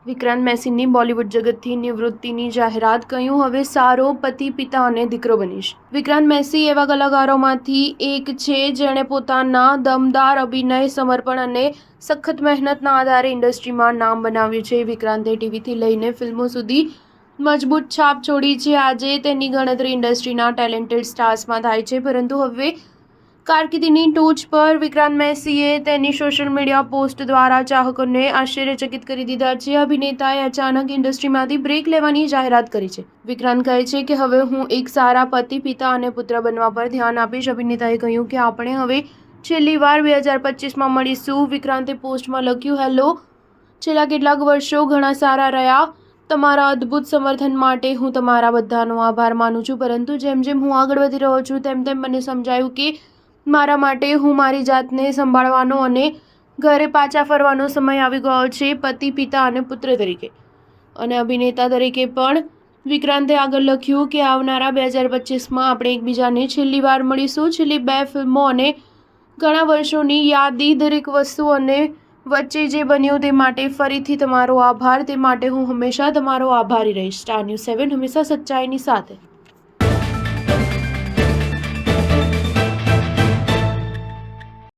વિક્રાંત મેસીની બોલિવૂડ જગતથી નિવૃત્તિની જાહેરાત, કહ્યું હવે સારો પતિ, પિતા અને દીકરો બનીશ. વિક્રાંત મેસી એવા કલાકારોમાંથી એક છે જેણે પોતાના દમદાર અભિનય, સમર્પણ અને સખત મહેનતના આધારે ઇન્ડસ્ટ્રીમાં નામ બનાવ્યું છે. વિક્રાંતે ટીવીથી લઈને ફિલ્મો સુધી મજબૂત છાપ છોડી છે. આજે તેની ગણતરી ઇન્ડસ્ટ્રીના ટેલેન્ટેડ સ્ટાર્સમાં થાય છે, પરંતુ હવે કારકિર્દીની ટોચ પર વિક્રાંત મેસીએ તેની સોશિયલ મીડિયા પોસ્ટ દ્વારા ચાહકોને આશ્ચર્યચકિત કરી દીધા છે. અભિનેતાએ અચાનક ઇન્ડસ્ટ્રીમાંથી બ્રેક લેવાની જાહેરાત કરી છે. વિક્રાંત કહે છે કે હવે હું એક સારા પતિ, પિતા અને પુત્ર બનવા પર ધ્યાન આપીશ. અભિનેતાએ કહ્યું કે આપણે હવે છેલ્લી વાર 2025માં મળીશું. વિક્રાંતે પોસ્ટમાં લખ્યું, હેલો, છેલ્લા કેટલાક વર્ષો ઘણા સારા રહ્યા. તમારા અદ્ભુત સમર્થન માટે હું તમારા બધાનો આભાર માનું છું, પરંતુ જેમ જેમ હું આગળ વધી રહ્યો છું તેમ તેમ મને સમજાયું કે મારા માટે હું મારી જાતને સંભાળવાનો અને ઘરે પાછા ફરવાનો સમય આવી ગયો છે, પતિ, પિતા અને પુત્ર તરીકે. અને અભિનેતા તરીકે પણ વિક્રાંતે આગળ લખ્યું કે આવનારા 2025માં આપણે એકબીજાને છેલ્લી વાર મળીશું. છેલ્લી 2 ફિલ્મો અને ઘણા વર્ષોની યાદી, દરેક વસ્તુ અને વચ્ચે જે બન્યું તે માટે ફરીથી તમારો આભાર. તે માટે હું હંમેશા તમારો આભારી રહીશ. સ્ટાર ન્યૂઝ 7 હંમેશા સચ્ચાઈની સાથે.